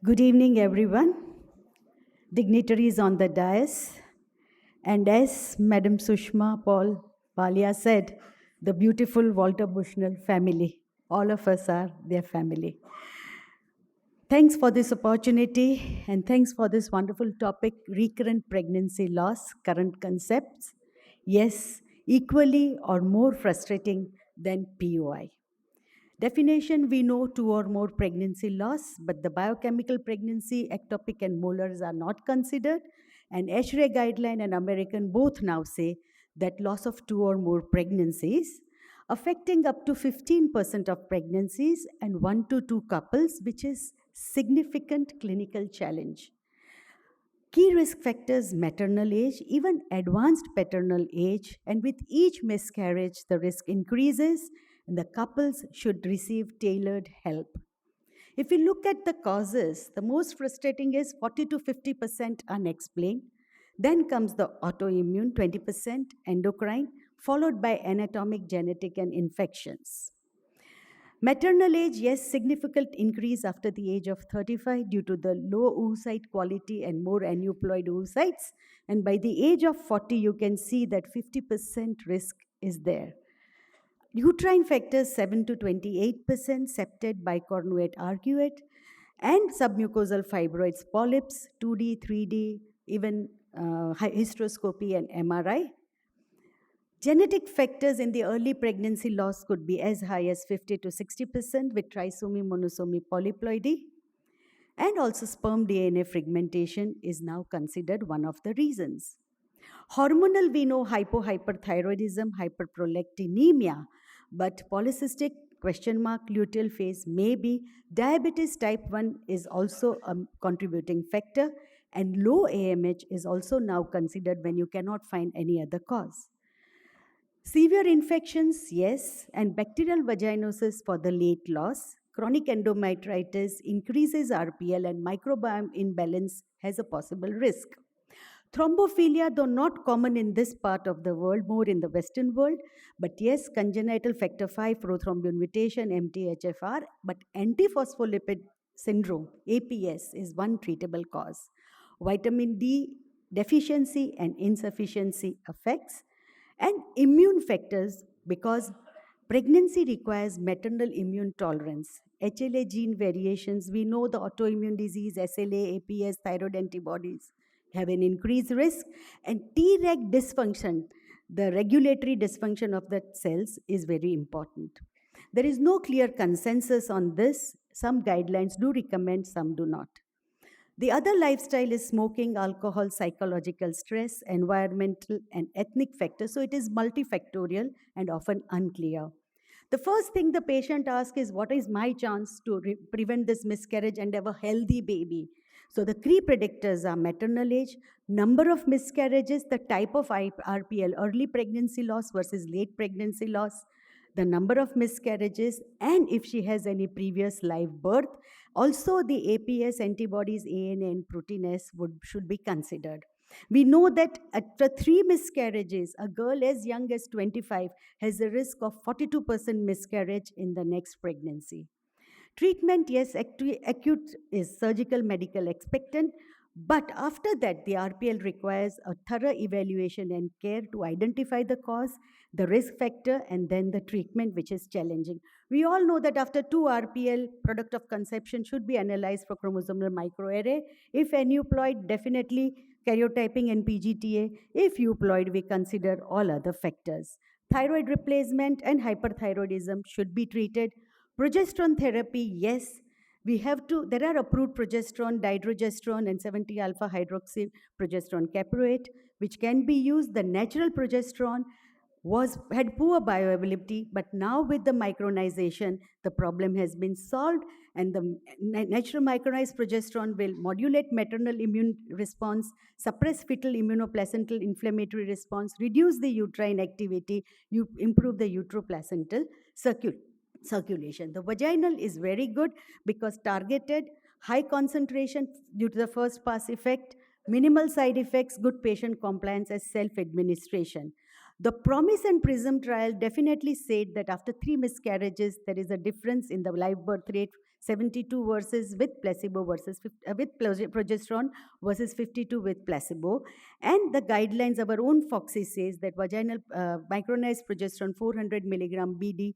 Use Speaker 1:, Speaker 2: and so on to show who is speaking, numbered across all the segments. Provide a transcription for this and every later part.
Speaker 1: Good evening, everyone, dignitaries on the dais, and as Madam Sushma Paul Palia said, the beautiful Walter Bushnell family. All of us are their family. Thanks for this opportunity and thanks for this wonderful topic, recurrent pregnancy loss, current concepts. Yes, equally or more frustrating than POI. Definition, we know two or more pregnancy loss, but the biochemical pregnancy, ectopic and molars are not considered. And ASHRAE guideline and American both now say that loss of two or more pregnancies affecting up to 15% of pregnancies and 1 to 2 couples, which is significant clinical challenge. Key risk factors, maternal age, even advanced paternal age, and with each miscarriage, the risk increases and the couples should receive tailored help. If we look at the causes, the most frustrating is 40 to 50% unexplained. Then comes the autoimmune, 20%, endocrine, followed by anatomic, genetic, and infections. Maternal age, yes, significant increase after the age of 35 due to the low oocyte quality and more aneuploid oocytes. And by the age of 40, you can see that 50% risk is there. Uterine factors 7 to 28%, septate, bicornuate, arcuate, and submucosal fibroids, polyps, 2D, 3D, even hysteroscopy and MRI. Genetic factors in the early pregnancy loss could be as high as 50 to 60% with trisomy, monosomy, polyploidy. And also sperm DNA fragmentation is now considered one of the reasons. Hormonal, we know hypohyperthyroidism, hyperprolactinemia, but polycystic question mark luteal phase may be. Diabetes type 1 is also a contributing factor, and low AMH is also now considered when you cannot find any other cause. Severe infections, yes, and bacterial vaginosis for the late loss. Chronic endometritis increases RPL and microbiome imbalance has a possible risk. Thrombophilia, though not common in this part of the world, more in the Western world, but yes, congenital factor V prothrombin mutation, MTHFR, but antiphospholipid syndrome, APS, is one treatable cause. Vitamin D deficiency and insufficiency affects, and immune factors because pregnancy requires maternal immune tolerance. HLA gene variations, we know the autoimmune disease, SLA, APS, thyroid antibodies have an increased risk, and Treg dysfunction, the regulatory dysfunction of the cells, is very important. There is no clear consensus on this. Some guidelines do recommend, some do not. The other lifestyle is smoking, alcohol, psychological stress, environmental and ethnic factors. So it is multifactorial and often unclear. The first thing the patient asks is, what is my chance to prevent this miscarriage and have a healthy baby? So the key predictors are maternal age, number of miscarriages, the type of RPL, early pregnancy loss versus late pregnancy loss, the number of miscarriages, and if she has any previous live birth. Also, the APS antibodies, ANA and protein S should be considered. We know that after 3 miscarriages, a girl as young as 25 has a risk of 42% miscarriage in the next pregnancy. Treatment, yes, acute is surgical, medical, expectant, but after that, the RPL requires a thorough evaluation and care to identify the cause, the risk factor, and then the treatment, which is challenging. We all know that after 2 RPL, product of conception should be analyzed for chromosomal microarray. If aneuploid, definitely karyotyping and PGTA. If euploid, we consider all other factors. Thyroid replacement and hyperthyroidism should be treated. Progesterone therapy, yes, we have to, there are approved progesterone, dydrogesterone, and 70 alpha hydroxy progesterone caproate, which can be used. The natural progesterone had poor bioavailability, but now with the micronization, the problem has been solved, and the natural micronized progesterone will modulate maternal immune response, suppress fetal immunoplacental inflammatory response, reduce the uterine activity, you improve the uteroplacental circulation. The vaginal is very good because targeted, high concentration due to the first pass effect, minimal side effects, good patient compliance as self-administration. The PROMISE and PRISM trial definitely said that after 3 miscarriages, there is a difference in the live birth rate 72 versus with placebo versus progesterone versus 52 with placebo. And the guidelines, our own Foxy says that vaginal micronized progesterone 400 milligram BD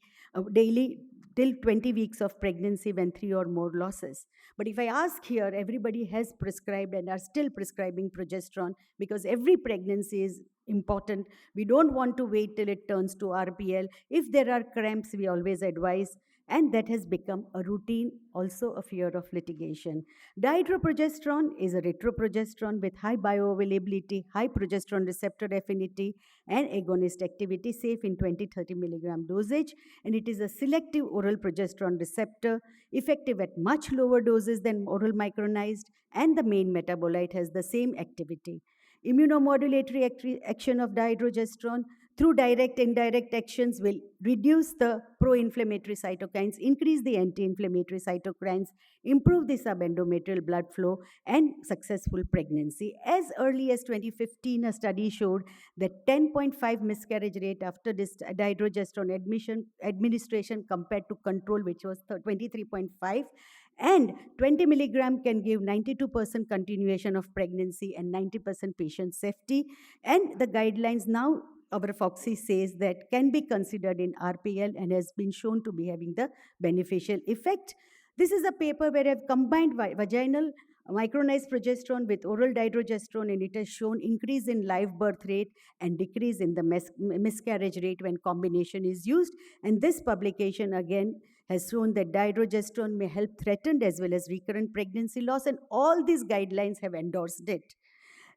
Speaker 1: daily till 20 weeks of pregnancy when 3 or more losses. But if I ask here, everybody has prescribed and are still prescribing progesterone because every pregnancy is important. We don't want to wait till it turns to RPL. If there are cramps, we always advise, and that has become a routine, also a fear of litigation. Dihydroprogesterone is a retroprogesterone with high bioavailability, high progesterone receptor affinity, and agonist activity, safe in 20-30 milligram dosage, and it is a selective oral progesterone receptor, effective at much lower doses than oral micronized, and the main metabolite has the same activity. Immunomodulatory action of dihydrogesterone through direct indirect actions will reduce the pro-inflammatory cytokines, increase the anti-inflammatory cytokines, improve the subendometrial blood flow, and successful pregnancy. As early as 2015, a study showed that 10.5 miscarriage rate after this dihydrogesterone administration compared to control, which was 23.5, and 20 milligram can give 92% continuation of pregnancy and 90% patient safety. And the guidelines now, our Foxy says that can be considered in RPL and has been shown to be having the beneficial effect. This is a paper where I've combined vaginal micronized progesterone with oral dihydrogesterone, and it has shown increase in live birth rate and decrease in the miscarriage rate when combination is used. And this publication again has shown that dihydrogesterone may help threatened as well as recurrent pregnancy loss, and all these guidelines have endorsed it.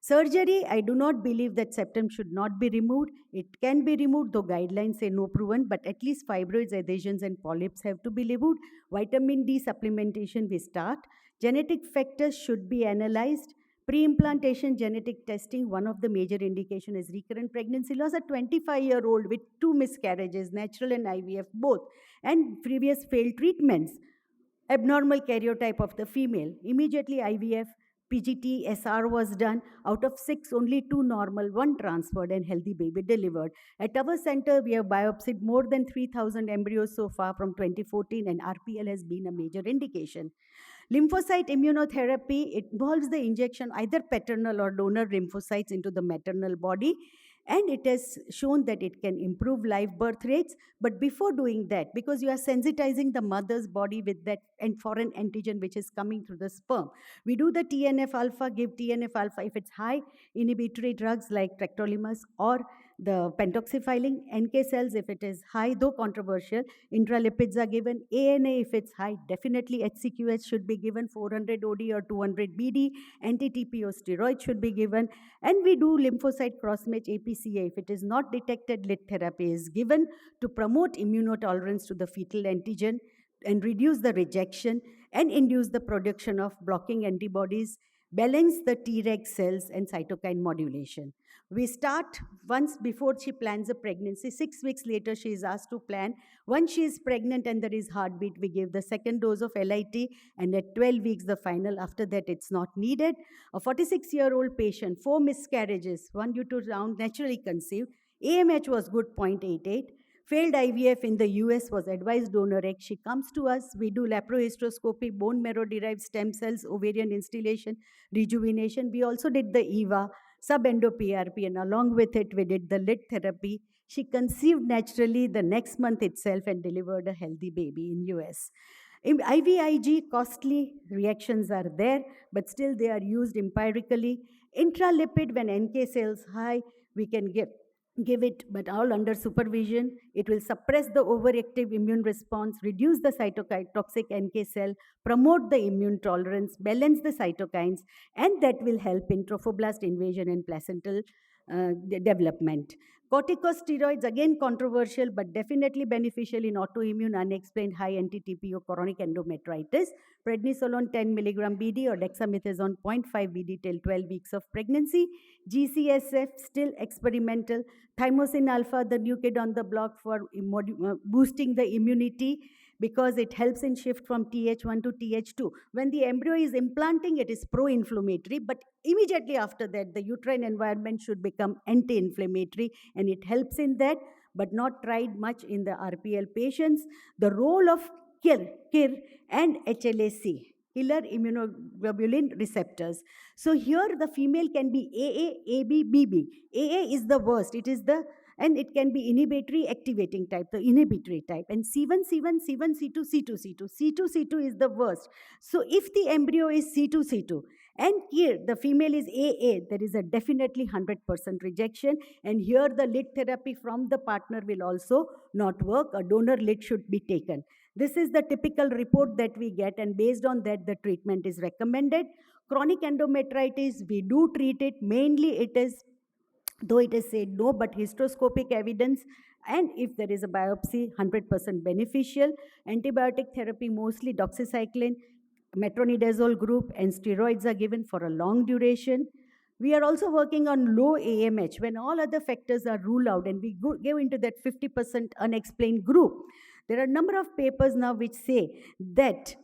Speaker 1: Surgery, I do not believe that septum should not be removed. It can be removed, though guidelines say no proven, but at least fibroids, adhesions, and polyps have to be removed. Vitamin D supplementation we start. Genetic factors should be analyzed. Pre-implantation genetic testing, one of the major indication is recurrent pregnancy loss. A 25-year-old with 2 miscarriages, natural and IVF both, and previous failed treatments, abnormal karyotype of the female, immediately IVF, PGT, SR was done. Out of 6, only 2 normal, 1 transferred, and healthy baby delivered. At our center, we have biopsied more than 3,000 embryos so far from 2014, and RPL has been a major indication. Lymphocyte immunotherapy, it involves the injection either paternal or donor lymphocytes into the maternal body, and it has shown that it can improve live birth rates. But before doing that, because you are sensitizing the mother's body with that foreign antigen which is coming through the sperm, we do the TNF alpha, give TNF alpha if it's high, inhibitory drugs like tacrolimus, or the pentoxifylline. NK cells if it is high, though controversial, intralipids are given. ANA if it's high, definitely HCQS should be given, 400 OD or 200 BD. Anti-TPO steroid should be given. And we do lymphocyte cross-match APCA. If it is not detected, lit therapy is given to promote immunotolerance to the fetal antigen and reduce the rejection and induce the production of blocking antibodies, balance the Treg cells, and cytokine modulation. We start once before she plans a pregnancy. 6 weeks later, she is asked to plan. Once she is pregnant and there is heartbeat, we give the second dose of LIT, and at 12 weeks, the final. After that, it's not needed. A 46-year-old patient, 4 miscarriages, 1 due to round naturally conceived. AMH was good, 0.88. Failed IVF in the US, was advised donor egg. She comes to us. We do laparohysteroscopy, bone marrow-derived stem cells, ovarian instillation, rejuvenation. We also did the EVA, subendo PRP, and along with it, we did the lit therapy. She conceived naturally the next month itself and delivered a healthy baby in US. In IVIG, costly reactions are there, but still they are used empirically. Intralipid, when NK cells high, we can give it, but all under supervision. It will suppress the overactive immune response, reduce the cytotoxic NK cell, promote the immune tolerance, balance the cytokines, and that will help in trophoblast invasion and placental development. Corticosteroids, again controversial, but definitely beneficial in autoimmune unexplained high anti-TPO chronic endometritis. Prednisolone 10 milligram BD or dexamethasone 0.5 BD till 12 weeks of pregnancy. GCSF, still experimental. Thymosin alpha, the new kid on the block for boosting the immunity, because it helps in shift from TH1 to TH2. When the embryo is implanting, it is pro-inflammatory, but immediately after that, the uterine environment should become anti-inflammatory, and it helps in that, but not tried much in the RPL patients. The role of KIR and HLA-C, killer immunoglobulin receptors. So here the female can be AA, AB, BB. AA is the worst. It is the and it can be inhibitory activating type, the inhibitory type. And C1, C1, C1, C2, C2, C2. C2, C2 is the worst. So if the embryo is C2, C2, and here the female is AA, there is a definitely 100% rejection. And here the lid therapy from the partner will also not work. A donor lid should be taken. This is the typical report that we get, and based on that, the treatment is recommended. Chronic endometritis, we do treat it. Mainly it is, though it is said no, but hysteroscopic evidence, and if there is a biopsy, 100% beneficial. Antibiotic therapy, mostly doxycycline, metronidazole group, and steroids are given for a long duration. We are also working on low AMH when all other factors are ruled out, and we go into that 50% unexplained group. There are a number of papers now which say that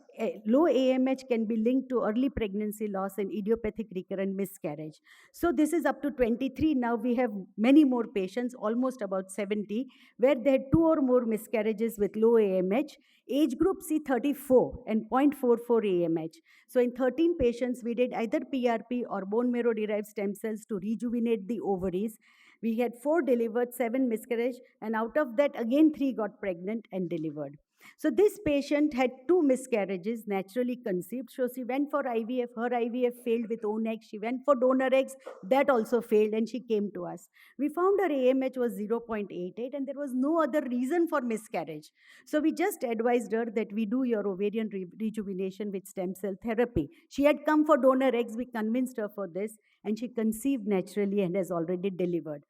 Speaker 1: low AMH can be linked to early pregnancy loss and idiopathic recurrent miscarriage. So this is up to 23. Now we have many more patients, almost about 70, where they had 2 or more miscarriages with low AMH. Age group C34 and 0.44 AMH. So in 13 patients, we did either PRP or bone marrow-derived stem cells to rejuvenate the ovaries. We had 4 delivered, 7 miscarriage, and out of that, again 3 got pregnant and delivered. So this patient had 2 miscarriages, naturally conceived. So she went for IVF. Her IVF failed with own eggs. She went for donor eggs. That also failed, and she came to us. We found her AMH was 0.88, and there was no other reason for miscarriage. So we just advised her that we do your ovarian rejuvenation with stem cell therapy. She had come for donor eggs. We convinced her for this, and she conceived naturally and has already delivered.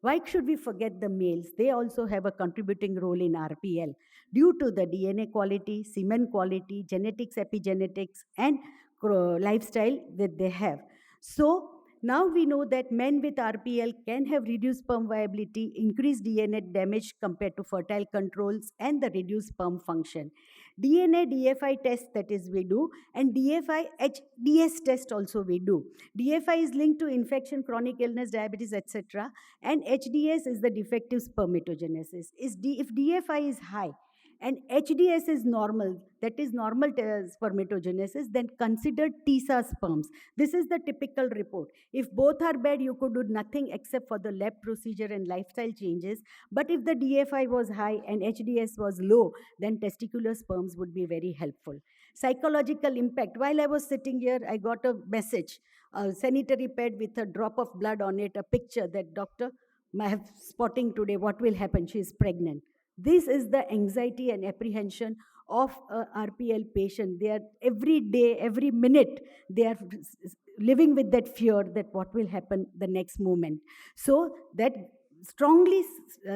Speaker 1: Why should we forget the males? They also have a contributing role in RPL due to the DNA quality, semen quality, genetics, epigenetics, and lifestyle that they have. So now we know that men with RPL can have reduced sperm viability, increased DNA damage compared to fertile controls, and the reduced sperm function. DNA DFI test, that is we do, and DFI HDS test also we do. DFI is linked to infection, chronic illness, diabetes, etc. And HDS is the defective spermatogenesis. If DFI is high and HDS is normal, that is normal spermatogenesis, then consider TISA sperms. This is the typical report. If both are bad, you could do nothing except for the lab procedure and lifestyle changes. But if the DFI was high and HDS was low, then testicular sperms would be very helpful. Psychological impact. While I was sitting here, I got a message, a sanitary pad with a drop of blood on it, a picture that doctor, I have spotting today, what will happen? She is pregnant. This is the anxiety and apprehension of a RPL patient. They are every day, every minute, they are living with that fear that what will happen the next moment. So that strongly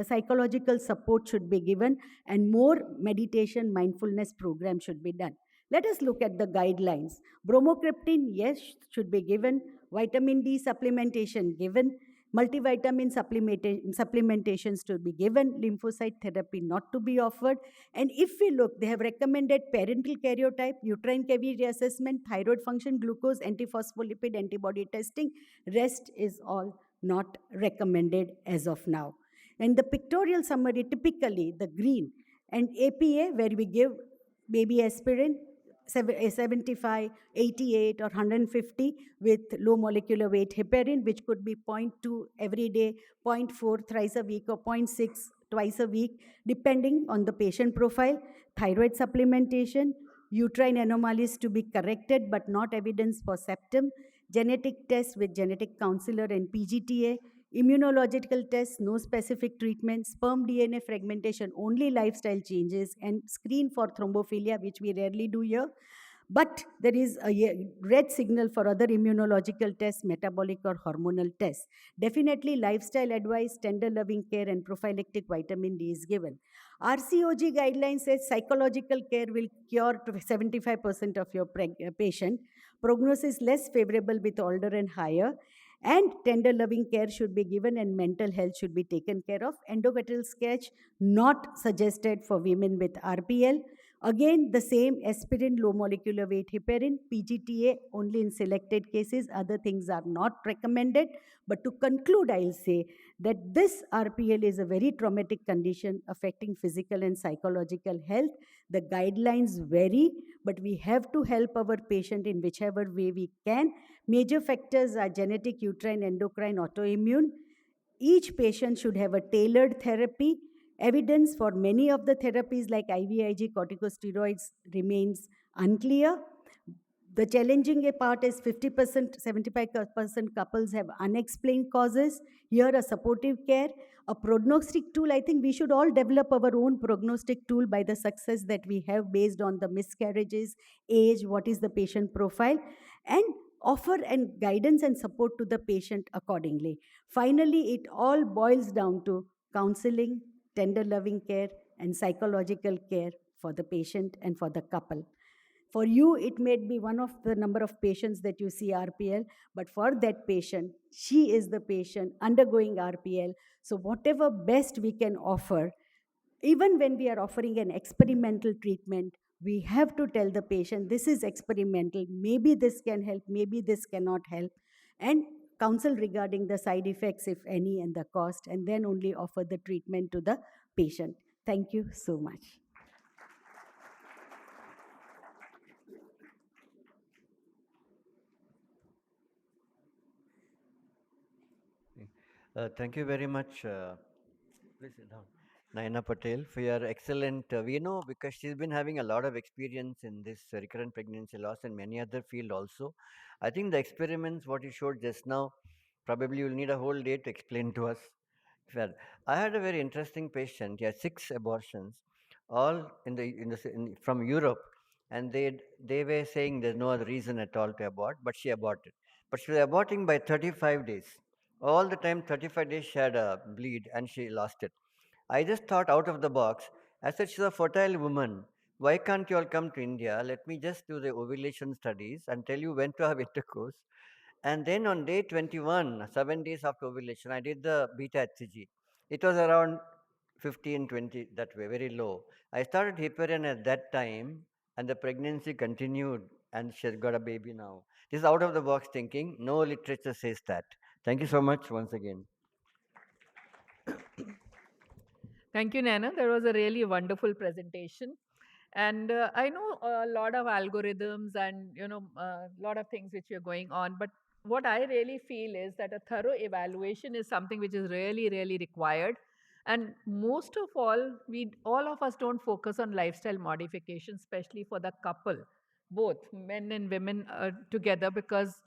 Speaker 1: psychological support should be given, and more meditation, mindfulness program should be done. Let us look at the guidelines. Bromocriptine, yes, should be given. Vitamin D supplementation given. Multivitamin supplementations to be given, lymphocyte therapy not to be offered. And if we look, they have recommended parental karyotype, uterine cavity assessment, thyroid function, glucose, antiphospholipid antibody testing. Rest is all not recommended as of now. And the pictorial summary, typically the green, and APA, where we give baby aspirin, 75, 88, or 150 with low molecular weight heparin, which could be 0.2 every day, 0.4 thrice a week, or 0.6 twice a week, depending on the patient profile. Thyroid supplementation, uterine anomalies to be corrected but not evidence for septum, genetic tests with genetic counselor and PGTA, immunological tests, no specific treatment, sperm DNA fragmentation, only lifestyle changes, and screen for thrombophilia, which we rarely do here. But there is a red signal for other immunological tests, metabolic or hormonal tests. Definitely lifestyle advice, tender loving care, and prophylactic vitamin D is given. RCOG guidelines says psychological care will cure 75% of your patient. Prognosis less favorable with older and higher. And tender loving care should be given, and mental health should be taken care of. Endometrial sketch not suggested for women with RPL. Again, the same aspirin, low molecular weight heparin, PGTA only in selected cases. Other things are not recommended. But to conclude, I'll say that this RPL is a very traumatic condition affecting physical and psychological health. The guidelines vary, but we have to help our patient in whichever way we can. Major factors are genetic, uterine, endocrine, autoimmune. Each patient should have a tailored therapy. Evidence for many of the therapies like IVIG, corticosteroids remains unclear. The challenging part is 50%, 75% couples have unexplained causes. Here, a supportive care, a prognostic tool. I think we should all develop our own prognostic tool by the success that we have based on the miscarriages, age, what is the patient profile, and offer and guidance and support to the patient accordingly. Finally, it all boils down to counseling, tender loving care, and psychological care for the patient and for the couple. For you, it may be one of the number of patients that you see RPL, but for that patient, she is the patient undergoing RPL. So whatever best we can offer, even when we are offering an experimental treatment, we have to tell the patient, this is experimental, maybe this can help, maybe this cannot help, and counsel regarding the side effects, if any, and the cost, and then only offer the treatment to the patient. Thank you so much.
Speaker 2: Thank you very much. Please sit down. Nayana Patel, for your excellent, we know because she's been having a lot of experience in this recurrent pregnancy loss and many other field also. I think the experiments, what you showed just now, probably you'll need a whole day to explain to us. Well, I had a very interesting patient. He had 6 abortions, all from Europe, and they were saying there's no other reason at all to abort, but she aborted. But she was aborting by 35 days. All the time, 35 days she had a bleed and she lost it. I just thought out of the box. I said, she's a fertile woman. Why can't you all come to India? Let me just do the ovulation studies and tell you when to have intercourse. And then on day 21, 7 days after ovulation, I did the beta HCG. It was around 15, 20, that way, very low. I started heparin at that time, and the pregnancy continued, and she's got a baby now. This is out of the box thinking. No literature says that. Thank you so much once again.
Speaker 3: Thank you, Nana. That was a really wonderful presentation. And I know a lot of algorithms and a lot of things which are going on. But what I really feel is that a thorough evaluation is something which is really, really required. And most of all of us don't focus on lifestyle modification, especially for the couple, both men and women together, because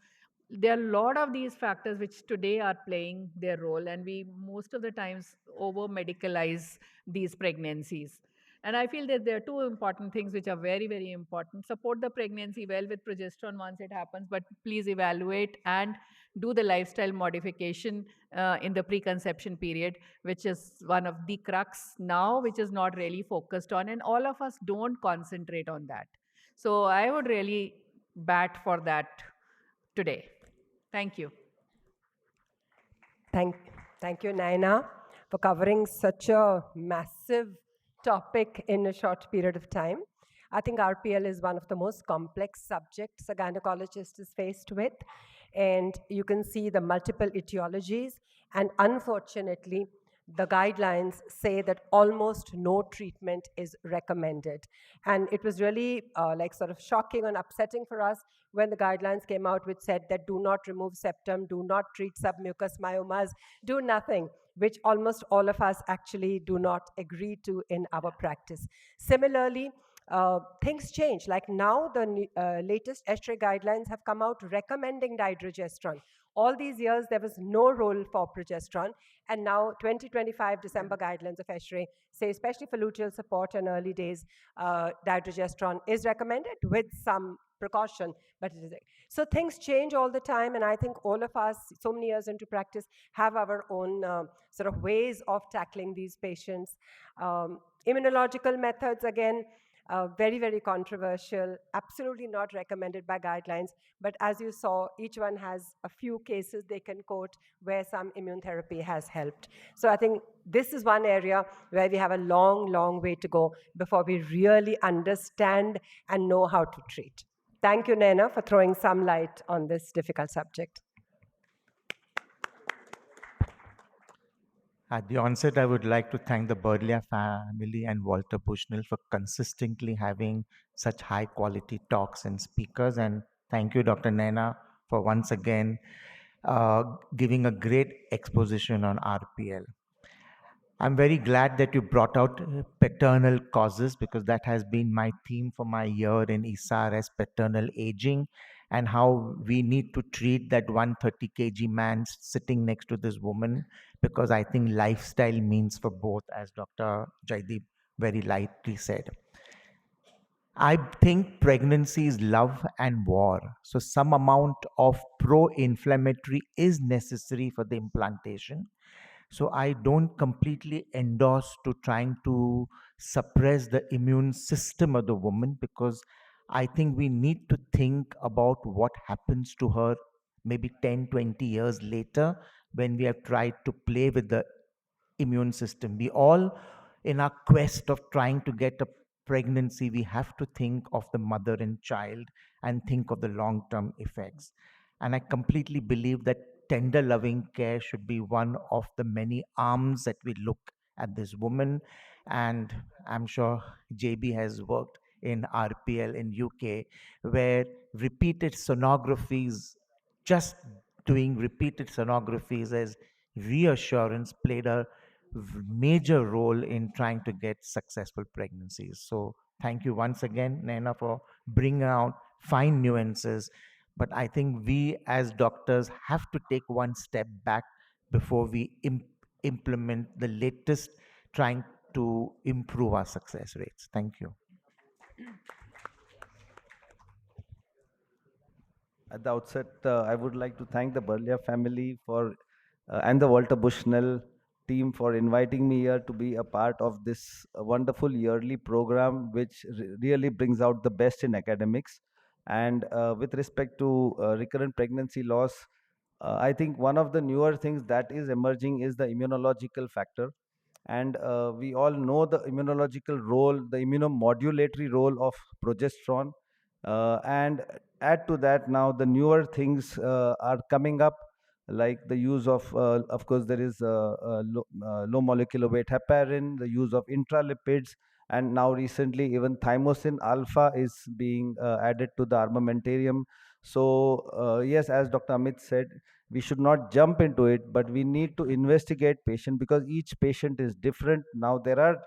Speaker 3: there are a lot of these factors which today are playing their role, and we most of the times over medicalize these pregnancies. And I feel that there are two important things which are very, very important. Support the pregnancy well with progesterone once it happens, but please evaluate and do the lifestyle modification in the preconception period, which is one of the crux now, which is not really focused on, and all of us don't concentrate on that. So I would really bat for that today. Thank you.
Speaker 4: Thank, thank you, Naina, for covering such a massive topic in a short period of time. I think RPL is one of the most complex subjects a gynecologist is faced with. And you can see the multiple etiologies. And unfortunately, the guidelines say that almost no treatment is recommended. And it was really like sort of shocking and upsetting for us when the guidelines came out which said that do not remove septum, do not treat submucous myomas, do nothing, which almost all of us actually do not agree to in our practice. Similarly, things change. Like now, the latest ESHRE guidelines have come out recommending dydrogesterone. All these years, there was no role for progesterone. And now, 2025 December guidelines of ESHRE say, especially for luteal support and early days, dydrogesterone is recommended with some precaution, but it is. So things change all the time, and I think all of us, so many years into practice, have our own sort of ways of tackling these patients. Immunological methods, again, Very, very controversial, absolutely not recommended by guidelines. But as you saw, each one has a few cases they can quote where some immune therapy has helped. So I think this is one area where we have a long, long way to go before we really understand and know how to treat. Thank you, Nayana, for throwing some light on this difficult subject.
Speaker 5: At the onset, I would like to thank the Berlia family and Walter Bushnell for consistently having such high quality talks and speakers. And thank you, Dr. Naina, for once again giving a great exposition on RPL. I'm very glad that you brought out paternal causes because that has been my theme for my year in ISAR as paternal aging and how we need to treat that 130 kg man sitting next to this woman because I think lifestyle means for both, as Dr. Jaideep very lightly said. I think pregnancy is love and war. So some amount of pro-inflammatory is necessary for the implantation. So I don't completely endorse to trying to suppress the immune system of the woman because I think we need to think about what happens to her maybe 10, 20 years later when we have tried to play with the immune system. We all, in our quest of trying to get a pregnancy, we have to think of the mother and child and think of the long term effects. And I completely believe that tender loving care should be one of the many arms that we look at this woman. And I'm sure JB has worked in RPL in UK, where repeated sonographies, just doing repeated sonographies as reassurance played a major role in trying to get successful pregnancies. So thank you once again, Naina, for bringing out fine nuances. But I think we as doctors have to take one step back before we implement the latest trying to improve our success rates. Thank you.
Speaker 6: At the outset, I would like to thank the Berlia family for and the Walter Bushnell team for inviting me here to be a part of this wonderful yearly program, which really brings out the best in academics. And with respect to recurrent pregnancy loss, I think one of the newer things that is emerging is the immunological factor. And we all know the immunological role, the immunomodulatory role of progesterone. And add to that, now the newer things are coming up, like the use of course, there is low molecular weight heparin, the use of intralipids, and now recently even thymosin alpha is being added to the armamentarium. So yes, as Dr. Amit said, we should not jump into it, but we need to investigate patient because each patient is different. Now there are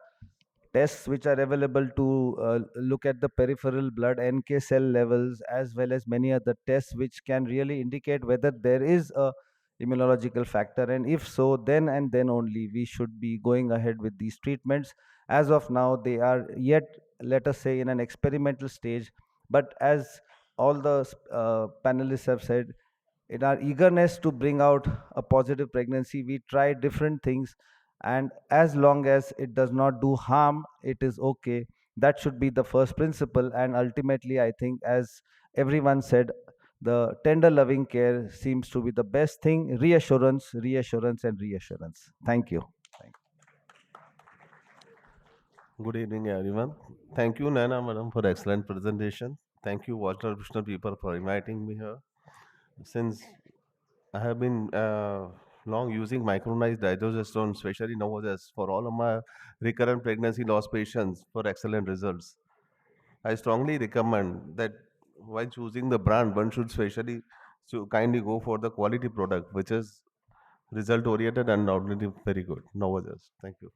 Speaker 6: tests which are available to look at the peripheral blood NK cell levels, as well as many other tests which can really indicate whether there is a immunological factor, and if so, then and then only we should be going ahead with these treatments. As of now, they are yet, let us say, in an experimental stage, but as all the panelists have said, in our eagerness to bring out a positive pregnancy, we try different things, and as long as it does not do harm, it is okay. That should be the first principle, and ultimately, I think, as everyone said, the tender loving care seems to be the best thing. Reassurance, reassurance, and reassurance. Thank you.
Speaker 7: Good evening, everyone. Thank you, Nana Madam, for excellent presentation. Thank you, Walter Krishna people, for inviting me here. Since I have been long using micronized dydrogesterone, especially nowadays, for all of my recurrent pregnancy loss patients for excellent results. I strongly recommend that while choosing the brand, one should especially so kindly go for the quality product, which is result oriented and already very good nowadays. Thank you.